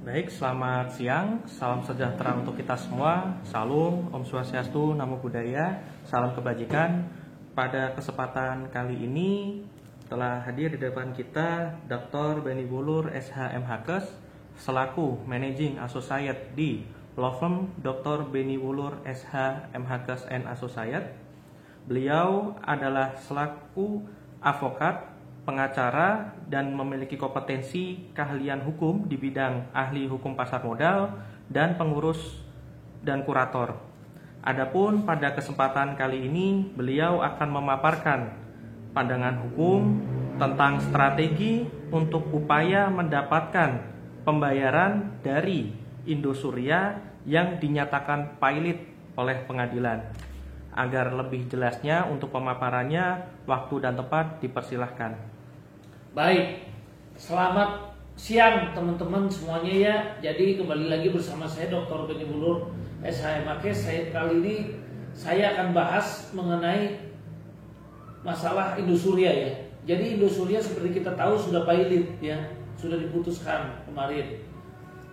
Baik, selamat siang. Salam sejahtera untuk kita semua. Salam, Om Swastiastu, Namo Buddhaya, salam kebajikan. Pada kesempatan kali ini telah hadir di depan kita Dr. Benny Wulur, SH.M.H.Kes, selaku Managing Associate di Law Firm Dr. Benny Wulur, SH.M.H.Kes and Associate. Beliau adalah selaku advokat, pengacara, dan memiliki kompetensi keahlian hukum di bidang ahli hukum pasar modal dan pengurus dan kurator. Adapun pada kesempatan kali ini beliau akan memaparkan pandangan hukum tentang strategi untuk upaya mendapatkan pembayaran dari Indosuria yang dinyatakan pailit oleh pengadilan. Agar lebih jelasnya untuk pemaparannya, waktu dan tempat dipersilahkan. Baik, selamat siang teman-teman semuanya ya. Jadi kembali lagi bersama saya Dr. Benny Wulur, SH.M.H.Kes. Kali ini saya akan bahas mengenai masalah Indosuria ya. Jadi Indosuria seperti kita tahu sudah pailit ya, sudah diputuskan kemarin.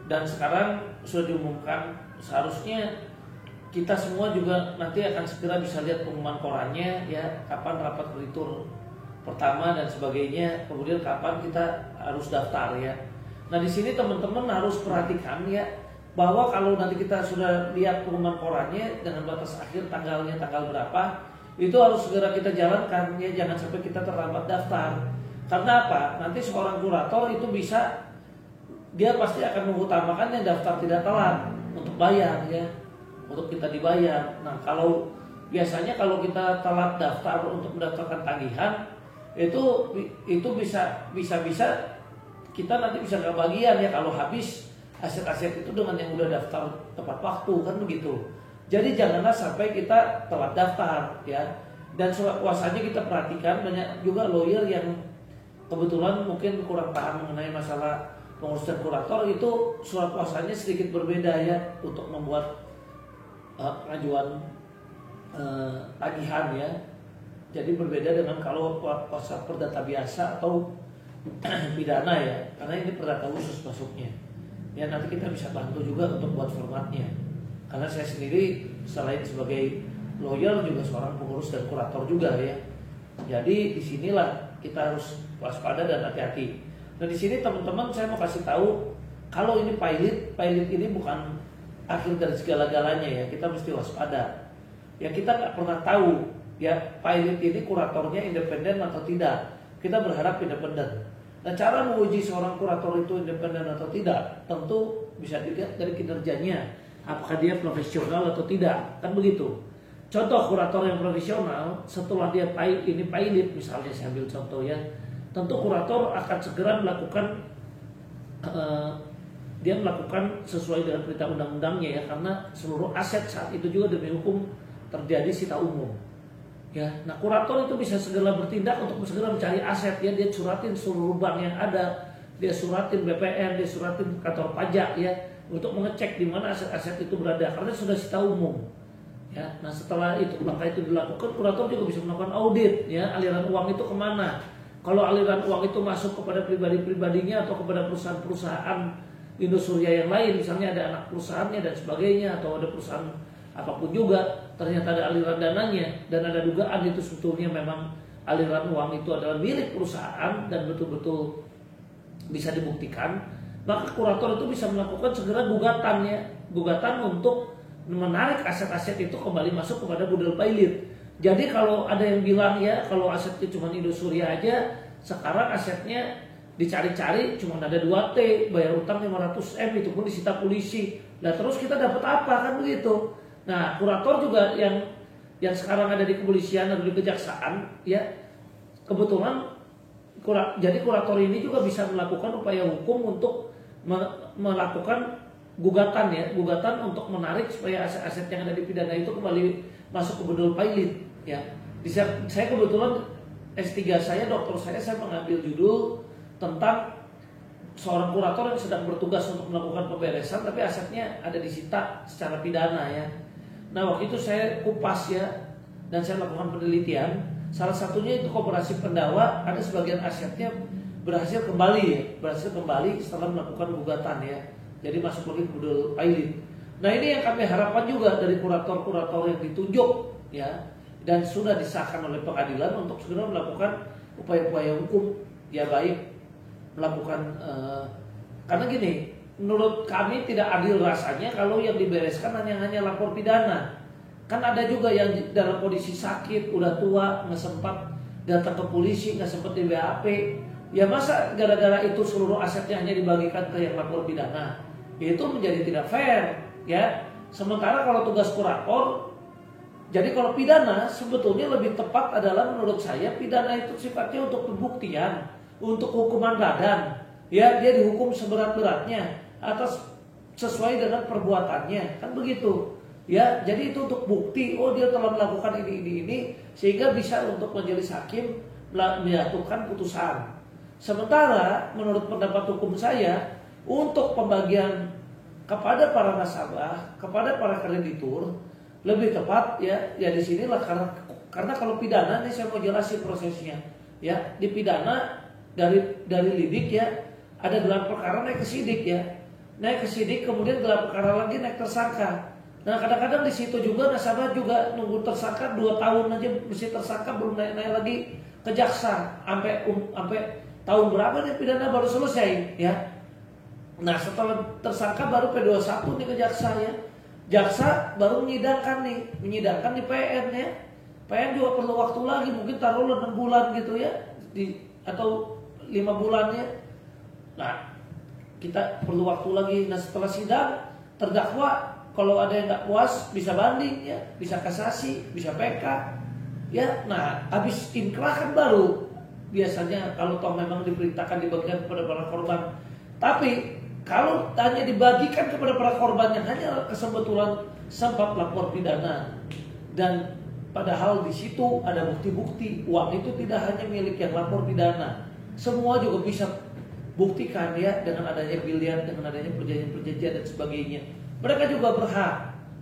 Dan sekarang sudah diumumkan, seharusnya kita semua juga nanti akan segera bisa lihat pengumuman korannya ya, kapan rapat kreditur pertama dan sebagainya, kemudian kapan kita harus daftar ya. Nah di sini teman-teman harus perhatikan ya, bahwa kalau nanti kita sudah lihat pengumuman korannya dengan batas akhir tanggalnya tanggal berapa, itu harus segera kita jalankan ya, jangan sampai kita terlambat daftar. Karena apa? Nanti seorang kurator itu bisa, dia pasti akan mengutamakan yang daftar tidak telat untuk bayar ya, untuk kita dibayar. Nah kalau biasanya kalau kita telat daftar untuk mendaftarkan tagihan, itu bisa kita nanti bisa kebagian ya kalau habis aset-aset itu dengan yang udah daftar tepat waktu kan begitu. Jadi janganlah sampai kita telat daftar ya. Dan surat kuasanya kita perhatikan, banyak juga lawyer yang kebetulan mungkin kurang paham mengenai masalah pengurusan kurator, itu surat kuasanya sedikit berbeda ya untuk membuat pengajuan tagihan ya. Jadi berbeda dengan kalau kuasa perdata biasa atau pidana ya, karena ini perdata khusus masuknya. Ya nanti kita bisa bantu juga untuk buat formatnya. Karena saya sendiri selain sebagai lawyer juga seorang pengurus dan kurator juga ya. Jadi disinilah kita harus waspada dan hati-hati. Nah di sini teman-teman saya mau kasih tahu, kalau ini pilot ini bukan akhir dari segala-galanya ya. Kita mesti waspada. Ya kita nggak pernah tahu ya pilot ini kuratornya independen atau tidak. Kita berharap independen. Nah cara menguji seorang kurator itu independen atau tidak tentu bisa dilihat dari kinerjanya, apakah dia profesional atau tidak, kan begitu. Contoh kurator yang profesional, setelah dia pilot misalnya, saya ambil contoh ya, tentu kurator akan segera melakukan dia melakukan sesuai dengan perintah undang-undangnya ya, karena seluruh aset saat itu juga demi hukum terjadi sita umum. Ya, nah kurator itu bisa segera bertindak untuk segera mencari aset ya, dia suratin seluruh bank yang ada, dia suratin BPN, dia suratin kantor pajak ya, untuk mengecek di mana aset-aset itu berada karena sudah sita umum. Ya, nah setelah itu langkah itu dilakukan, kurator juga bisa melakukan audit ya, aliran uang itu kemana. Kalau aliran uang itu masuk kepada pribadi-pribadinya atau kepada perusahaan-perusahaan Indosuria yang lain, misalnya ada anak perusahaannya dan sebagainya, atau ada perusahaan apapun juga, ternyata ada aliran dananya dan ada dugaan itu sebetulnya memang aliran uang itu adalah milik perusahaan dan betul-betul bisa dibuktikan, maka kurator itu bisa melakukan segera gugatan untuk menarik aset-aset itu kembali masuk kepada budel pilot. Jadi kalau ada yang bilang ya kalau asetnya cuma Indosuria aja, sekarang asetnya dicari-cari cuma ada 2T, bayar utang 500M, itu pun disita polisi. Nah terus kita dapat apa kan begitu. Nah kurator juga yang sekarang ada di kepolisian atau di kejaksaan ya, kebetulan jadi kurator ini juga bisa melakukan upaya hukum untuk melakukan gugatan untuk menarik supaya aset-aset yang ada di pidana itu kembali masuk ke budel pilot ya. Saya kebetulan S3 saya, doktor saya mengambil judul tentang seorang kurator yang sedang bertugas untuk melakukan pemberesan tapi asetnya ada disita secara pidana ya. Nah waktu itu saya kupas ya, dan saya lakukan penelitian. Salah satunya itu koperasi Pendawa, ada sebagian asetnya berhasil kembali setelah melakukan gugatan ya. jadi masuk lagi ke budel pilot. Nah ini yang kami harapkan juga dari kurator-kurator yang ditunjuk ya dan sudah disahkan oleh pengadilan untuk segera melakukan upaya-upaya hukum ya, baik melakukan karena gini, menurut kami tidak adil rasanya kalau yang dibereskan hanya lapor pidana. Kan ada juga yang dalam kondisi sakit, udah tua, nggak sempat datang ke polisi, nggak sempat di BAP. Ya masa gara-gara itu seluruh asetnya hanya dibagikan ke yang lapor pidana? Itu menjadi tidak fair ya. Sementara kalau tugas kurator, jadi kalau pidana sebetulnya lebih tepat adalah menurut saya pidana itu sifatnya untuk pembuktian, untuk hukuman badan. Ya, dia dihukum seberat-beratnya atas sesuai dengan perbuatannya, kan begitu. Ya, jadi itu untuk bukti, oh dia telah melakukan ini sehingga bisa untuk majelis hakim menjatuhkan putusan. Sementara menurut pendapat hukum saya, untuk pembagian kepada para nasabah, kepada para kreditur lebih tepat ya di sinilah karena kalau pidana ini saya mau jelasin prosesnya. Ya, di pidana dari lidik ya ada gelar perkara naik ke sidik ya. Naik ke sidik kemudian gelar perkara lagi naik tersangka. Nah kadang-kadang di situ juga nasabah juga nunggu tersangka 2 tahun aja mesti tersangka belum naik lagi ke jaksa sampai tahun berapa nih pidana baru selesai ya. Nah setelah tersangka baru P21 nih ke jaksa ya. Jaksa baru menyidangkan di PN ya. PN juga perlu waktu lagi mungkin taruhlah 6 bulan gitu ya atau 5 bulan ya. Nah kita perlu waktu lagi. Nah setelah sidang terdakwa kalau ada yang nggak puas bisa banding ya, bisa kasasi, bisa PK ya. Nah habis inkrah kan baru biasanya kalau toh memang diperintahkan dibagikan kepada para korban. Tapi kalau hanya dibagikan kepada para korban yang hanya kesebetulan sempat lapor pidana dan padahal di situ ada bukti-bukti uang itu tidak hanya milik yang lapor pidana, semua juga bisa buktikan ya dengan adanya biliar, dengan adanya perjanjian dan sebagainya. Mereka juga berhak.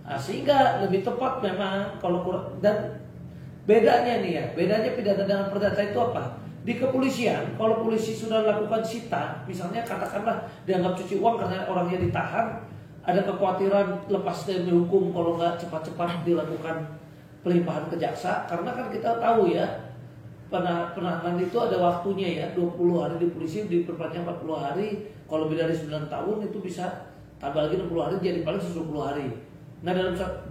Nah, sehingga lebih tepat memang kalau dan bedanya nih ya, bedanya pidana dengan perdata itu apa? Di kepolisian, kalau polisi sudah lakukan sita, misalnya katakanlah dianggap cuci uang karena orangnya ditahan, ada kekhawatiran lepas dari hukum kalau nggak cepat-cepat dilakukan pelimpahan ke jaksa, karena kan kita tahu ya penahanan itu ada waktunya ya, 20 hari di polisi diperpanjang 40 hari, kalau lebih dari 9 tahun itu bisa tambah lagi 60 hari jadi paling 120 hari. Nah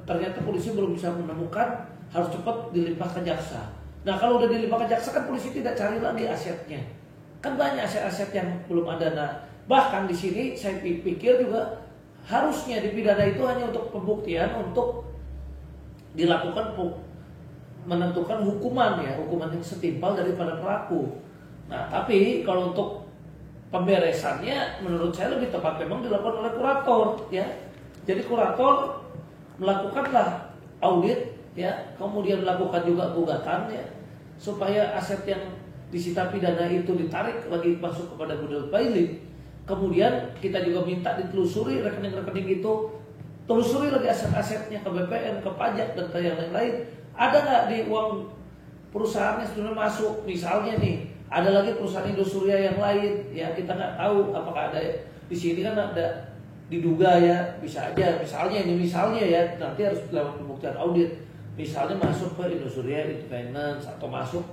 ternyata polisi belum bisa menemukan, harus cepat dilimpah ke jaksa. Nah kalau udah dilimpah ke jaksa kan polisi tidak cari lagi asetnya. Kan banyak aset-aset yang belum ada. Nah bahkan di sini saya pikir juga harusnya di pidana itu hanya untuk pembuktian, untuk dilakukan menentukan hukuman ya, hukuman yang setimpal daripada pelaku. Nah tapi kalau untuk pemberesannya menurut saya lebih tepat memang dilakukan oleh kurator ya. Jadi kurator melakukanlah audit ya, kemudian melakukan juga gugatan ya, supaya aset yang disita pidana itu ditarik lagi masuk kepada budel pilot. Kemudian kita juga minta ditelusuri rekening-rekening itu, telusuri lagi aset-asetnya ke BPN, ke pajak dan ke yang lain-lain. Ada nggak di uang perusahaannya sebenarnya masuk, misalnya nih ada lagi perusahaan Indosuria yang lain ya, kita nggak tahu apakah ada di sini, kan ada diduga ya, bisa aja misalnya ya nanti harus lewat pembuktian audit, misalnya masuk ke Indosuria Finance atau masuk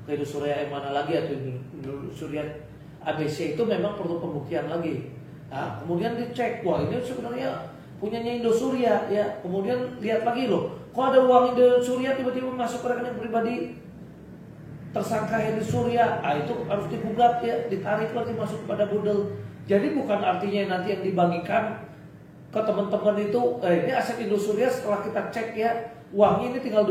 ke Indosuria yang mana lagi atau Indosuria ABC, itu memang perlu pembuktian lagi. Nah, kemudian dicek, wah ini sebenarnya punyanya Indosuria ya, kemudian lihat lagi loh, kok ada uang Indosuria tiba-tiba masuk ke rekening pribadi tersangka Indosuria, itu harus digugat ya, ditarik lagi masuk kepada budel. Jadi bukan artinya nanti yang dibagikan ke teman-teman itu ini aset Indosuria, setelah kita cek ya uangnya ini tinggal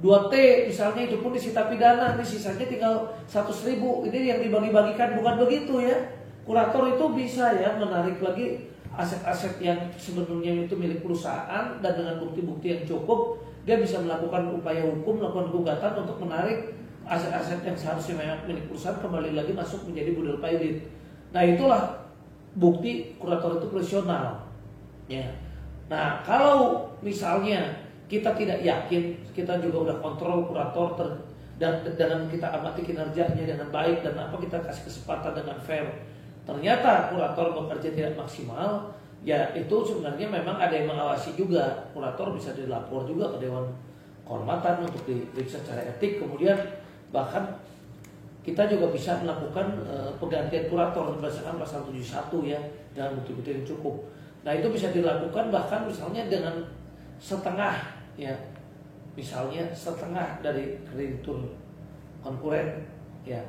2T misalnya, itu pun disita pidana, ini sisanya tinggal 100.000, ini yang dibagi-bagikan, bukan begitu ya. Kurator itu bisa ya menarik lagi aset-aset yang sebenarnya itu milik perusahaan dan dengan bukti-bukti yang cukup dia bisa melakukan upaya hukum, melakukan gugatan untuk menarik aset-aset yang seharusnya memang milik perusahaan kembali lagi masuk menjadi budel pilot. Nah itulah bukti kurator itu profesional ya. Nah kalau misalnya kita tidak yakin, kita juga udah kontrol kurator dan kita amati kinerjanya dengan baik dan apa kita kasih kesempatan dengan fair, ternyata kurator bekerja tidak maksimal, ya itu sebenarnya memang ada yang mengawasi juga. Kurator bisa dilapor juga ke Dewan Kehormatan untuk diperiksa secara etik. Kemudian bahkan kita juga bisa melakukan penggantian kurator berdasarkan pasal 71 ya, dengan bukti-bukti yang cukup. Nah itu bisa dilakukan bahkan misalnya dengan setengah ya, misalnya setengah dari kreditur konkuren ya,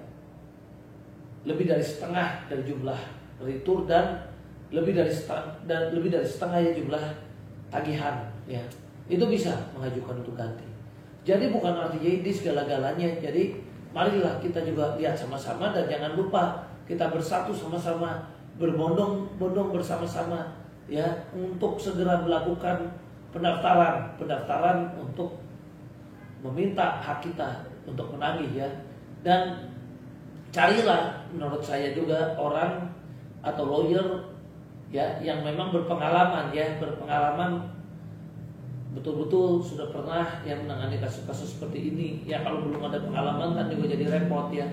lebih dari setengah dari jumlah kreditur dan lebih dari setengah ya jumlah tagihan ya, itu bisa mengajukan untuk ganti. Jadi bukan artinya ini segala-galanya. Jadi marilah kita juga lihat sama-sama dan jangan lupa kita bersatu sama-sama, berbondong-bondong bersama-sama ya untuk segera melakukan pendaftaran untuk meminta hak kita untuk menagih ya. Dan carilah menurut saya juga orang atau lawyer ya yang memang berpengalaman betul-betul sudah pernah yang menangani kasus-kasus seperti ini ya. Kalau belum ada pengalaman kan juga jadi repot ya.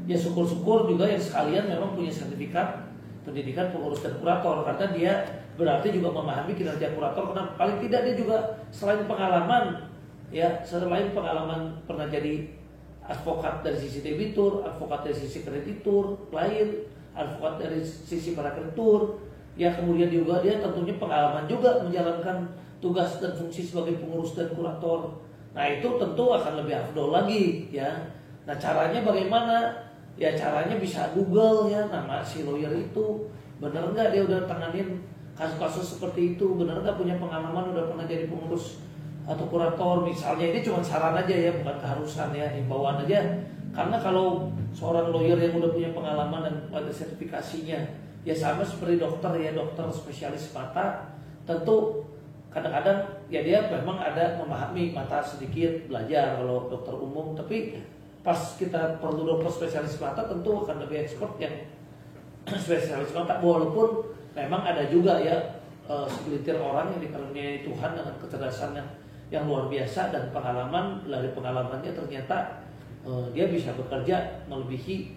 Ya syukur-syukur juga yang sekalian memang punya sertifikat pendidikan pengurus dan kurator, karena dia berarti juga memahami kinerja kurator. Karena paling tidak dia juga selain pengalaman pernah jadi advokat dari sisi debitur, advokat dari sisi kreditur, klien, advokat dari sisi para kreditur. Ya kemudian juga dia tentunya pengalaman juga menjalankan tugas dan fungsi sebagai pengurus dan kurator. Nah itu tentu akan lebih afdol lagi ya. Nah caranya bagaimana? Ya caranya bisa Google ya nama si lawyer itu, bener nggak dia udah tanganin kasus-kasus seperti itu, bener nggak punya pengalaman udah pernah jadi pengurus atau kurator misalnya. Ini cuma saran aja ya, bukan keharusan ya, himbauan aja. Karena kalau seorang lawyer yang udah punya pengalaman dan ada sertifikasinya, ya sama seperti dokter ya, dokter spesialis mata, tentu kadang-kadang ya dia memang ada memahami mata sedikit, belajar kalau dokter umum, tapi pas kita perlu dokter spesialis mata tentu akan lebih expert yang spesialis mata. Walaupun memang ada juga ya segelintir orang yang dikaruniai Tuhan dengan kecerdasan yang luar biasa dan pengalaman, dari pengalamannya ternyata dia bisa bekerja melebihi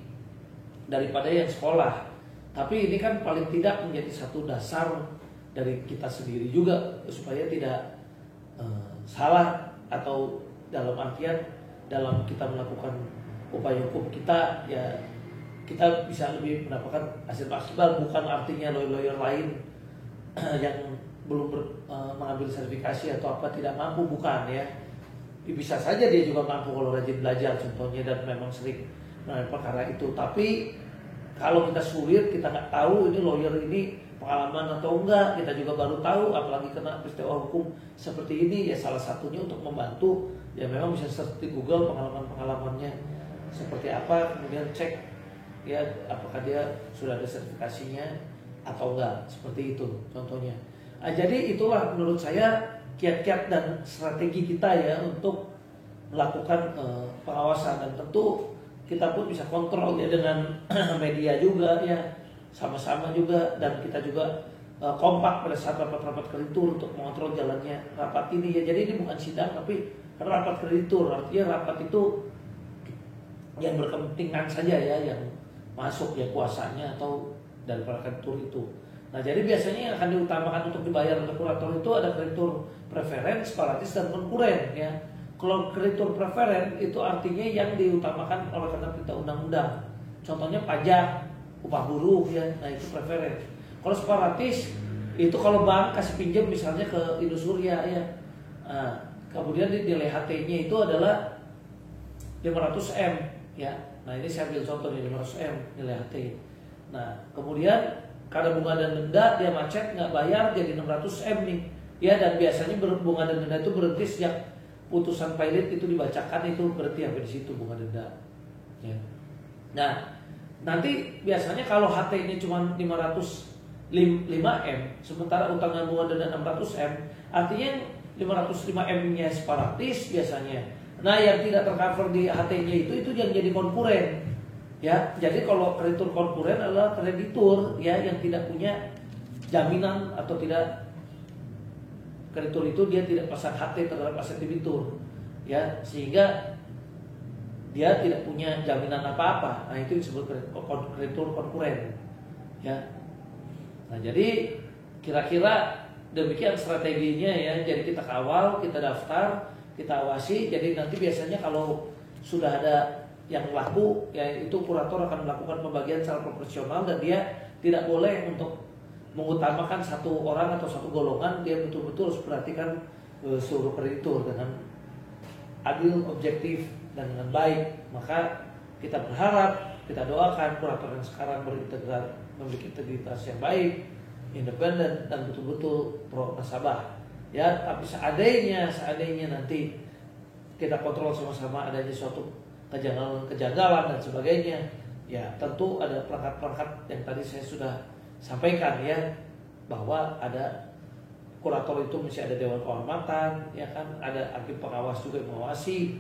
daripada yang sekolah. Tapi ini kan paling tidak menjadi satu dasar dari kita sendiri juga supaya tidak salah, atau dalam artian dalam kita melakukan upaya hukum kita ya kita bisa lebih mendapatkan hasil maksimal. Bukan artinya lawyer-lawyer lain yang belum mengambil sertifikasi atau apa tidak mampu, bukan ya. Bisa saja dia juga mampu kalau rajin belajar contohnya dan memang sering menangani perkara itu. Tapi kalau kita sulit, kita nggak tahu ini lawyer ini pengalaman atau enggak, kita juga baru tahu, apalagi kena peristiwa hukum seperti ini ya. Salah satunya untuk membantu ya memang bisa search Google pengalaman-pengalamannya seperti apa, kemudian cek ya apakah dia sudah ada sertifikasinya atau enggak, seperti itu contohnya. Nah, jadi itulah menurut saya kiat-kiat dan strategi kita ya untuk melakukan pengawasan, dan tentu kita pun bisa kontrol ya dengan media juga ya, sama-sama juga, dan kita juga kompak pada saat rapat-rapat kreditur untuk mengontrol jalannya rapat ini ya. Jadi ini bukan sidang tapi rapat kreditur, artinya rapat itu yang berkepentingan saja ya, yang masuk ya kuasanya atau dari para kreditur itu. Nah jadi biasanya yang akan diutamakan untuk dibayar oleh kurator itu ada kreditur preferen, separatis, dan konkuren ya. Kalau kreditur preferen itu artinya yang diutamakan oleh karena perintah undang-undang. Contohnya pajak, upah buruh ya, nah itu preferen. Kalau separatis itu kalau bank kasih pinjam misalnya ke Indosuria ya, nah, kemudian nilai HT-nya itu adalah 500M ya. Nah ini saya ambil contoh nih 500M nilai HT. Nah kemudian karena bunga dan denda dia macet nggak bayar jadi 600M nih ya. Dan biasanya bunga dan denda itu berhenti sejak putusan pilot itu dibacakan, itu berarti sampai di situ bunga denda ya. Nah nanti biasanya kalau HT ini cuma 505M sementara utangnya bunga denda 600M, artinya 505M-nya separatis biasanya. Nah yang tidak tercover di HT-nya itu yang jadi konkuren ya. Jadi kalau kreditur konkuren adalah kreditur ya yang tidak punya jaminan atau tidak, kreditur itu dia tidak pasang HT terhadap aset debitur ya, sehingga dia tidak punya jaminan apa-apa. Nah itu disebut kreditur konkuren ya. Nah, jadi kira-kira demikian strateginya ya. Jadi kita kawal, kita daftar, kita awasi. Jadi nanti biasanya kalau sudah ada yang laku, ya itu kurator akan melakukan pembagian secara proporsional dan dia tidak boleh untuk mengutamakan satu orang atau satu golongan. Dia betul-betul harus perhatikan seluruh kreditur dengan adil, objektif, dan dengan baik. Maka kita berharap, kita doakan kurator yang sekarang memiliki integritas yang baik, independen, dan betul-betul pro nasabah. Ya, tapi seandainya nanti kita kontrol sama-sama adanya suatu kejanggalan dan sebagainya, ya tentu ada perangkat-perangkat yang tadi saya sudah sampaikan ya, bahwa ada kurator itu mesti ada dewan kehormatan, ya kan, ada hakim pengawas juga yang mengawasi,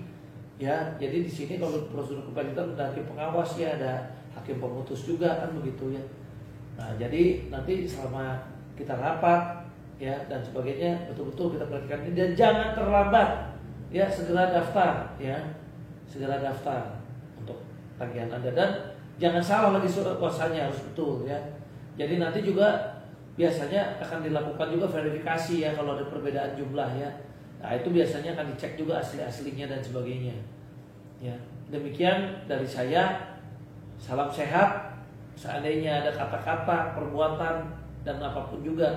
ya. Jadi di sini kalau prosedur kepanitraan ada hakim pengawas, ya ada hakim pemutus juga kan begitu ya. Nah, jadi nanti selama kita rapat ya dan sebagainya betul-betul kita perhatikan ini dan jangan terlambat ya, segera daftar ya, segera daftar untuk tagihan Anda dan jangan salah lagi surat kuasanya, harus betul ya. Jadi nanti juga biasanya akan dilakukan juga verifikasi ya kalau ada perbedaan jumlah ya. Nah, itu biasanya akan dicek juga asli-aslinya dan sebagainya. Ya, demikian dari saya. Salam sehat. Seandainya ada kata-kata, perbuatan dan apapun juga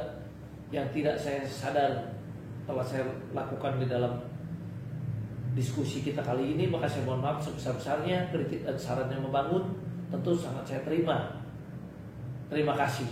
yang tidak saya sadar telah saya lakukan di dalam diskusi kita kali ini, maka saya mohon maaf sebesar-besarnya. Kritik dan saran yang membangun tentu sangat saya terima. Terima kasih.